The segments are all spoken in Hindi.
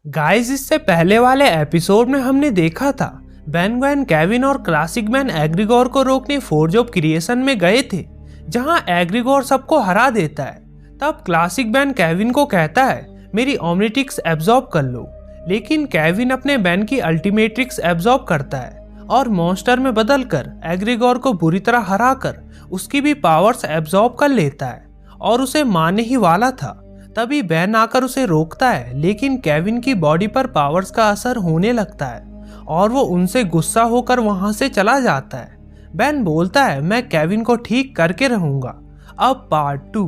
गाइस, इससे पहले वाले एपिसोड में हमने देखा था बेन, ग्वेन, केविन और क्लासिक मैन एग्रीगोर को रोकने फोर्ज ऑफ क्रिएशन में गए थे, जहां एग्रीगोर सबको हरा देता है। तब क्लासिक मैन केविन को कहता है मेरी ओमनिट्रिक्स एब्जॉर्ब कर लो, लेकिन केविन अपने बेन की अल्टीमेट्रिक्स एब्जॉर्ब करता है और मॉन्स्टर में बदलकर एग्रीगोर को बुरी तरह हराकर उसकी भी पावर्स एब्जॉर्ब कर लेता है और उसे मारने ही वाला था। तभी बेन आकर उसे रोकता है, लेकिन केविन की बॉडी पर पावर्स का असर होने लगता है और वो उनसे गुस्सा होकर वहां से चला जाता है। बेन बोलता है मैं केविन को ठीक करके रहूंगा। अब पार्ट 2।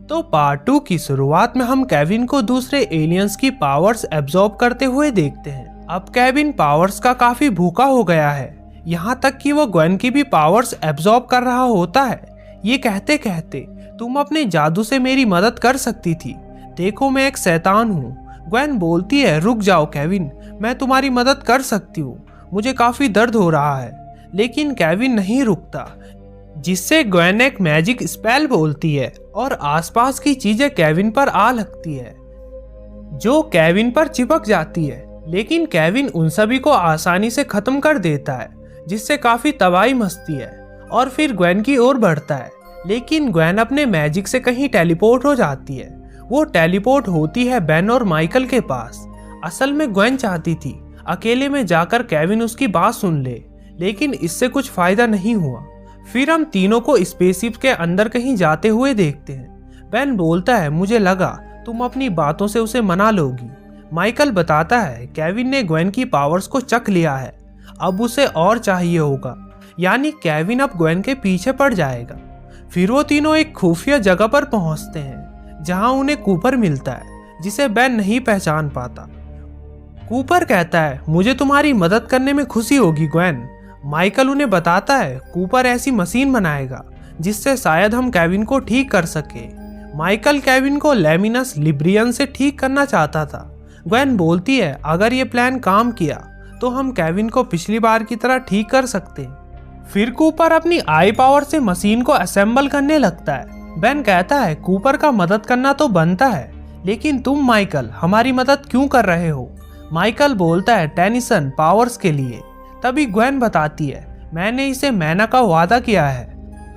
तो पार्ट 2 की शुरुआत में हम केविन को दूसरे एलियंस की पावर्स एब्जॉर्ब करते हुए देखते हैं। अब केविन पावर्स का काफी भूखा हो गया है, यहाँ तक कि वो ग्वेन की भी पावर्स एब्जॉर्ब कर रहा होता है। ये कहते कहते तुम अपने जादू से मेरी मदद कर सकती थी, देखो मैं एक शैतान हूँ। ग्वेन बोलती है रुक जाओ केविन, मैं तुम्हारी मदद कर सकती हूँ, मुझे काफी दर्द हो रहा है। लेकिन केविन नहीं रुकता, जिससे ग्वेन एक मैजिक स्पेल बोलती है और आसपास की चीजें केविन पर आ लगती है, जो केविन पर चिपक जाती है। लेकिन केविन उन सभी को आसानी से खत्म कर देता है, जिससे काफी तबाही मचती है और फिर ग्वेन की ओर बढ़ता है। लेकिन ग्वेन अपने मैजिक से कहीं टेलीपोर्ट हो जाती है। वो टेलीपोर्ट होती है बेन और माइकल के पास। असल में ग्वेन चाहती थी अकेले में जाकर केविन उसकी बात सुन ले, लेकिन इससे कुछ फायदा नहीं हुआ। फिर हम तीनों को स्पेसशिप के अंदर कहीं जाते हुए देखते हैं। बेन बोलता है मुझे लगा तुम अपनी बातों से उसे मना लोगी। माइकल बताता है केविन ने ग्वेन की पावर्स को चख लिया है, अब उसे और चाहिए होगा, यानी केविन अब ग्वेन के पीछे पड़ जाएगा। फिर वो तीनों एक खुफिया जगह पर पहुंचते हैं, जहां उन्हें कूपर मिलता है, जिसे बेन नहीं पहचान पाता। कूपर कहता है मुझे तुम्हारी मदद करने में खुशी होगी ग्वेन। माइकल उन्हें बताता है कूपर ऐसी मशीन बनाएगा जिससे शायद हम केविन को ठीक कर सके। माइकल केविन को लेमिनस लिब्रियन से ठीक करना चाहता था। ग्वेन बोलती है अगर ये प्लान काम किया तो हम केविन को पिछली बार की तरह ठीक कर सकते हैं। फिर कूपर अपनी आई पावर से मशीन को असेंबल करने लगता है। बेन कहता है कूपर का मदद करना तो बनता है, लेकिन तुम माइकल हमारी मदद क्यों कर रहे हो? माइकल बोलता है टेनिसन पावर्स के लिए। तभी ग्वेन बताती है मैंने इसे मैना का वादा किया है,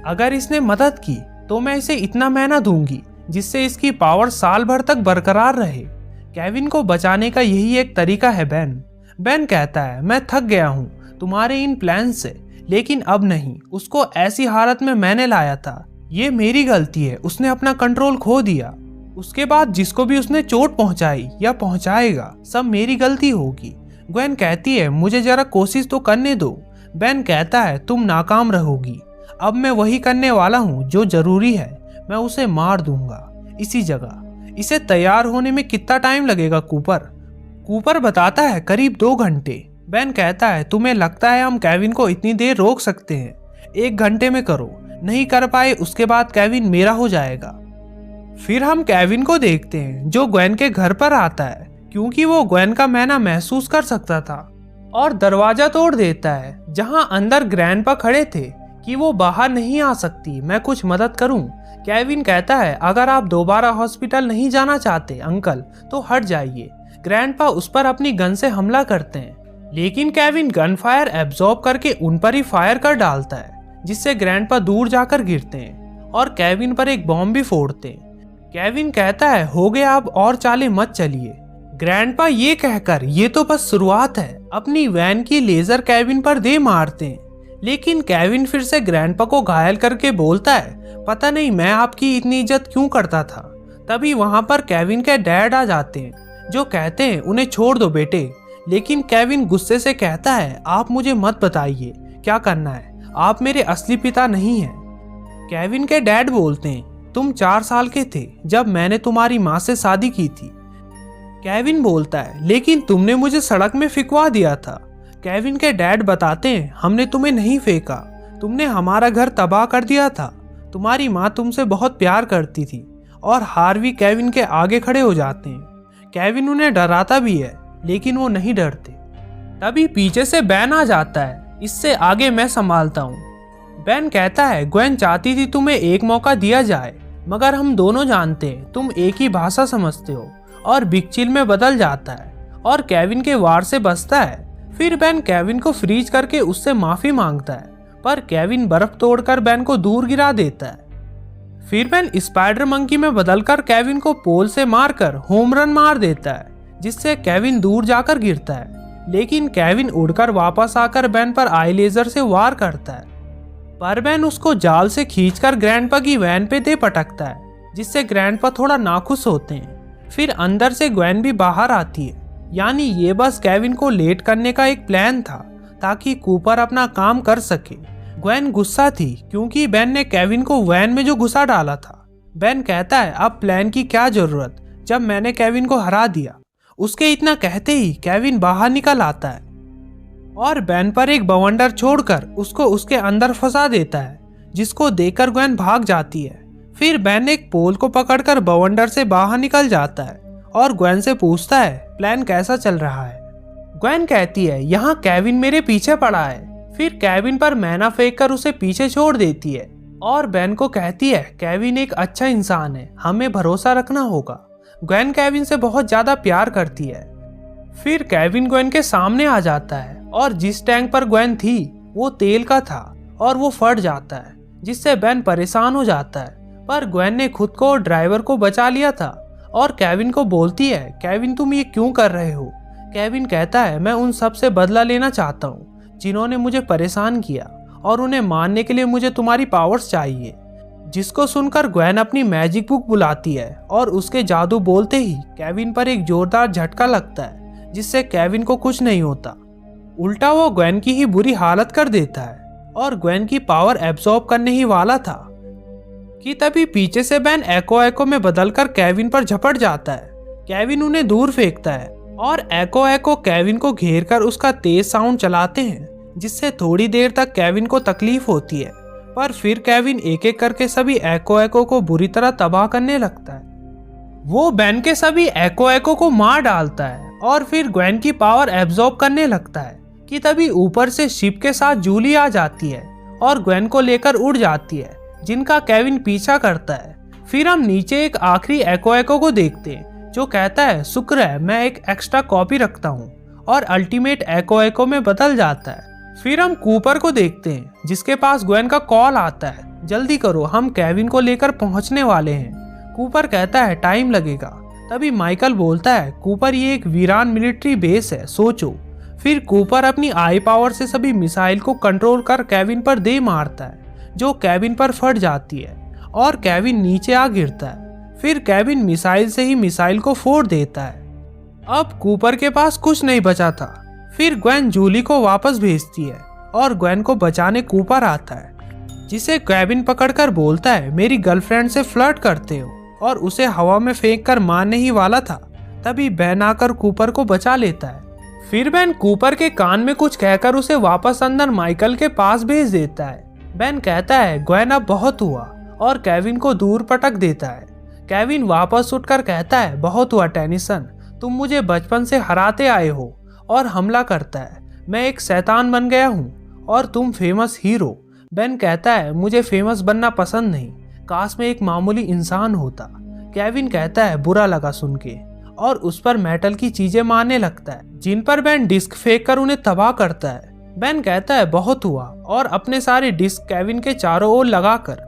अगर इसने मदद की तो मैं इसे इतना मैना दूंगी जिससे इसकी पावर साल भर तक बरकरार रहे। केविन को बचाने का यही एक तरीका है बेन। बेन कहता है मैं थक गया हूँ तुम्हारे इन प्लान से, लेकिन अब नहीं, उसको ऐसी हालत में मैंने लाया था, ये मेरी गलती है, उसने अपना कंट्रोल खो दिया। उसके बाद जिसको भी उसने चोट पहुंचाई या पहुंचाएगा सब मेरी गलती होगी। ग्वेन कहती है मुझे जरा कोशिश तो करने दो। बेन कहता है तुम नाकाम रहोगी, अब मैं वही करने वाला हूँ जो जरूरी है, मैं उसे मार दूंगा इसी जगह। इसे तैयार होने में कितना टाइम लगेगा कूपर? कूपर बताता है करीब 2 घंटे। बेन कहता है तुम्हें लगता है हम केविन को इतनी देर रोक सकते हैं? 1 घंटे में करो, नहीं कर पाए उसके बाद केविन मेरा हो जाएगा। फिर हम केविन को देखते हैं जो ग्वेन के घर पर आता है, क्योंकि वो ग्वेन का मैना महसूस कर सकता था और दरवाजा तोड़ देता है, जहां अंदर ग्रैंडपा खड़े थे कि वो बाहर नहीं आ सकती, मैं कुछ मदद करूं। केविन कहता है अगर आप दोबारा हॉस्पिटल नहीं जाना चाहते अंकल तो हट जाइए। ग्रैंडपा उस पर अपनी गन से हमला करते हैं, लेकिन केविन गन फायर एब्जॉर्ब करके उन पर ही फायर कर डालता है, जिससे ग्रैंडपा दूर जाकर गिरते हैं और केविन पर एक बॉम्ब भी फोड़ते हैं। केविन कहता है हो गया, अब और चाले मत चलिए। ग्रैंडपा ये कहकर ये तो बस शुरुआत है, अपनी वैन की लेजर केविन पर दे मारते हैं। लेकिन केविन फिर से ग्रैंडपा को घायल करके बोलता है पता नहीं मैं आपकी इतनी इज्जत क्यों करता था। तभी वहां पर केविन के डैड आ जाते हैं, जो कहते हैं उन्हें छोड़ दो बेटे। लेकिन केविन गुस्से से कहता है आप मुझे मत बताइए क्या करना है, आप मेरे असली पिता नहीं हैं। केविन के डैड बोलते हैं तुम 4 साल के थे जब मैंने तुम्हारी माँ से शादी की थी। केविन बोलता है लेकिन तुमने मुझे सड़क में फेंकवा दिया था। केविन के डैड बताते हैं हमने तुम्हें नहीं फेंका, तुमने हमारा घर तबाह कर दिया था। तुम्हारी माँ तुमसे बहुत प्यार करती थी। और हार्वी केविन के आगे खड़े हो जाते हैं। केविन उन्हें डराता भी है, लेकिन वो नहीं डरते। तभी पीछे से बेन आ जाता है, इससे आगे मैं संभालता हूँ। बेन कहता है ग्वेन चाहती थी तुम्हें एक मौका दिया जाए, मगर हम दोनों जानते हैं तुम एक ही भाषा समझते हो और बिग चिल में बदल जाता है और केविन के वार से बचता है। फिर बेन केविन को फ्रीज करके उससे माफी मांगता है, पर केविन बर्फ तोड़कर बेन को दूर गिरा देता है। फिर बेन स्पाइडर मंकी में बदलकर केविन को पोल से मारकर होम रन मार देता है, जिससे केविन दूर जाकर गिरता है। लेकिन केविन उड़कर वापस आकर बेन पर आई लेजर से वार करता है, पर बेन उसको जाल से खींचकर ग्रैंडपा की वैन पे दे पटकता है, जिससे ग्रैंडपा थोड़ा नाखुश होते हैं। फिर अंदर से ग्वेन भी बाहर आती है, यानी ये बस केविन को लेट करने का एक प्लान था ताकि कूपर अपना काम कर सके। ग्वेन गुस्सा थी क्योंकि बेन ने केविन को वैन में जो घुसा डाला था। बेन कहता है अब प्लान की क्या जरूरत जब मैंने केविन को हरा दिया। उसके इतना कहते ही केविन बाहर निकल आता है और बेन पर एक बवंडर छोड़कर उसको उसके अंदर फंसा देता है, जिसको देखकर ग्वेन भाग जाती है। फिर बेन एक पोल को पकड़कर बवंडर से बाहर निकल जाता है और ग्वेन से पूछता है प्लान कैसा चल रहा है। ग्वेन कहती है यहाँ केविन मेरे पीछे पड़ा है। फिर केविन पर मैना फेंक कर उसे पीछे छोड़ देती है और बेन को कहती है केविन एक अच्छा इंसान है, हमें भरोसा रखना होगा। ग्वेन केविन से बहुत ज्यादा प्यार करती है। फिर केविन ग्वेन के सामने आ जाता है और जिस टैंक पर ग्वेन थी वो तेल का था और वो फट जाता है, जिससे बेन परेशान हो जाता है। पर ग्वेन ने खुद को और ड्राइवर को बचा लिया था और केविन को बोलती है केविन तुम ये क्यों कर रहे हो। केविन कहता है मैं उन सब से बदला लेना चाहता हूँ जिन्होंने मुझे परेशान किया और उन्हें मारने के लिए मुझे तुम्हारी पावर्स चाहिए। जिसको सुनकर ग्वेन अपनी मैजिक बुक बुलाती है और उसके जादू बोलते ही केविन पर एक जोरदार झटका लगता है, जिससे केविन को कुछ नहीं होता। उल्टा वो ग्वेन की ही बुरी हालत कर देता है और ग्वेन की पावर एब्सॉर्ब करने ही वाला था कि तभी पीछे से बेन एको में बदलकर केविन पर झपट जाता है। केविन उन्हें दूर फेंकता है और एको केविन को घेर कर उसका तेज साउंड चलाते हैं, जिससे थोड़ी देर तक केविन को तकलीफ होती है। पर फिर केविन एक एक करके सभी एको को बुरी तरह तबाह करने लगता है। वो बेन के सभी एको को मार डालता है और फिर ग्वेन की पावर एब्सॉर्ब करने लगता है कि तभी ऊपर से शिप के साथ जूली आ जाती है और ग्वेन को लेकर उड़ जाती है, जिनका केविन पीछा करता है। फिर हम नीचे एक आखिरी एको को देखते हैं जो कहता है शुक्र है मैं एक एक्स्ट्रा कॉपी रखता हूँ, और अल्टीमेट एको में बदल जाता है। फिर हम कूपर को देखते हैं जिसके पास ग्वेन का कॉल आता है जल्दी करो हम केविन को लेकर पहुंचने वाले हैं। कूपर कहता है टाइम लगेगा। तभी माइकल बोलता है कूपर ये एक वीरान मिलिट्री बेस है, सोचो। फिर कूपर अपनी आई पावर से सभी मिसाइल को कंट्रोल कर केविन पर दे मारता है, जो केविन पर फट जाती है और केविन नीचे आ गिरता है। फिर केविन मिसाइल से ही मिसाइल को फोड़ देता है। अब कूपर के पास कुछ नहीं बचा था। फिर ग्वेन जूली को वापस भेजती है और ग्वेन को बचाने कूपर आता है, जिसे केविन पकड़कर बोलता है मेरी गर्लफ्रेंड से फ्लर्ट करते हो, और उसे हवा में फेंक कर मारने ही वाला था। तभी बेन आकर कूपर को बचा लेता है। फिर बेन कूपर के कान में कुछ कहकर उसे वापस अंदर माइकल के पास भेज देता है। बेन कहता है ग्वेन अब बहुत हुआ और केविन को दूर पटक देता है। केविन वापस उठकर कहता है बहुत हुआ टेनिसन, तुम मुझे बचपन से हराते आए हो, और हमला करता है मैं एक शैतान बन गया हूँ और तुम फेमस हीरो। बेन कहता है मुझे फेमस बनना पसंद नहीं, काश मैं एक मामूली इंसान होता। केविन कहता है बुरा लगा सुन के, और उस पर मेटल की चीजें मारने लगता है, जिन पर बेन डिस्क फेंक कर उन्हें तबाह करता है। बेन कहता है बहुत हुआ और अपने सारे डिस्क केविन के चारों ओर लगाकर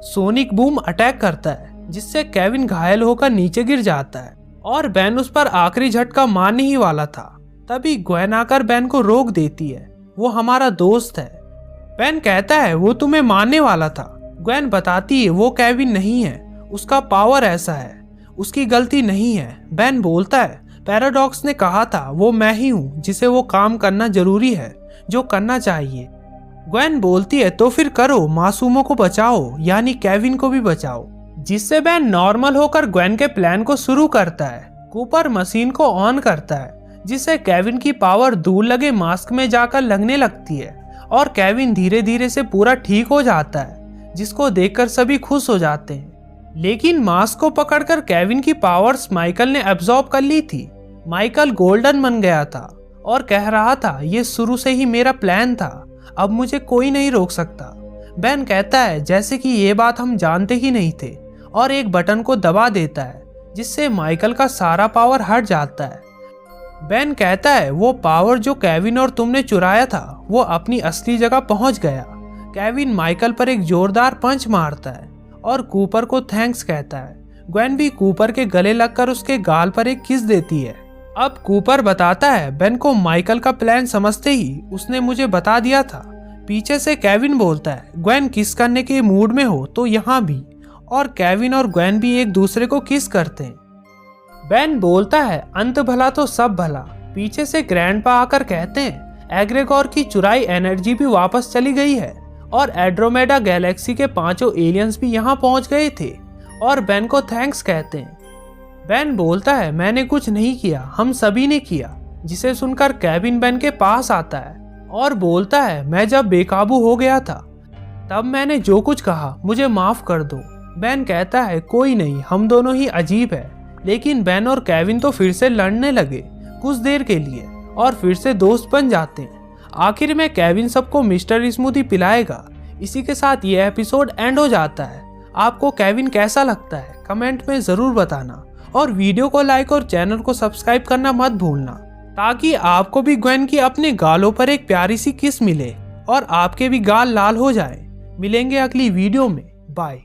सोनिक बूम अटैक करता है, जिससे केविन घायल होकर नीचे गिर जाता है और बेन उस पर आखिरी झटका मारने ही वाला था। तभी ग्वेन आकर बेन को रोक देती है, वो हमारा दोस्त है। बेन कहता है वो तुम्हें मारने वाला था। ग्वेन बताती है वो केविन नहीं है, उसका पावर ऐसा है, उसकी गलती नहीं है। बेन बोलता है पैराडॉक्स ने कहा था वो मैं ही हूँ जिसे वो काम करना जरूरी है जो करना चाहिए। ग्वेन बोलती है तो फिर करो, मासूमों को बचाओ, यानी केविन को भी बचाओ। जिससे बेन नॉर्मल होकर ग्वेन के प्लान को शुरू करता है। कूपर मशीन को ऑन करता है, जिससे केविन की पावर दूर लगे मास्क में जाकर लगने लगती है और केविन धीरे धीरे से पूरा ठीक हो जाता है, जिसको देखकर सभी खुश हो जाते हैं। लेकिन मास्क को पकड़कर केविन की पावर्स माइकल ने एब्सॉर्ब कर ली थी। माइकल गोल्डन बन गया था और कह रहा था ये शुरू से ही मेरा प्लान था, अब मुझे कोई नहीं रोक सकता। बेन कहता है जैसे कि ये बात हम जानते ही नहीं थे, और एक बटन को दबा देता है, जिससे माइकल का सारा पावर हट जाता है। बेन कहता है वो पावर जो केविन और तुमने चुराया था वो अपनी असली जगह पहुंच गया। केविन माइकल पर एक जोरदार पंच मारता है और कूपर को थैंक्स कहता है। ग्वेन भी कूपर के गले लगकर उसके गाल पर एक किस देती है। अब कूपर बताता है बेन को माइकल का प्लान समझते ही उसने मुझे बता दिया था। पीछे से केविन बोलता है ग्वेन किस करने के मूड में हो तो यहाँ भी, और केविन और ग्वेन भी एक दूसरे को किस करते हैं। बेन बोलता है अंत भला तो सब भला। पीछे से ग्रैंडपा आकर कहते हैं एग्रेगोर की चुराई एनर्जी भी वापस चली गई है और एंड्रोमेडा गैलेक्सी के 5 एलियंस भी यहाँ पहुंच गए थे और बेन को थैंक्स कहते हैं। बेन बोलता है मैंने कुछ नहीं किया, हम सभी ने किया। जिसे सुनकर केविन बेन के पास आता है और बोलता है मैं जब बेकाबू हो गया था तब मैंने जो कुछ कहा मुझे माफ कर दो। बेन कहता है कोई नहीं, हम दोनों ही अजीब है। लेकिन बेन और केविन तो फिर से लड़ने लगे कुछ देर के लिए और फिर से दोस्त बन जाते हैं। आखिर में केविन सबको मिस्टर स्मूदी पिलाएगा। इसी के साथ ये एपिसोड एंड हो जाता है। आपको केविन कैसा लगता है कमेंट में ज़रूर बताना और वीडियो को लाइक और चैनल को सब्सक्राइब करना मत भूलना ताकि आपको भी ग्वेन की अपने गालों पर एक प्यारी सी किस मिले और आपके भी गाल लाल हो जाए। मिलेंगे अगली वीडियो में। बाय।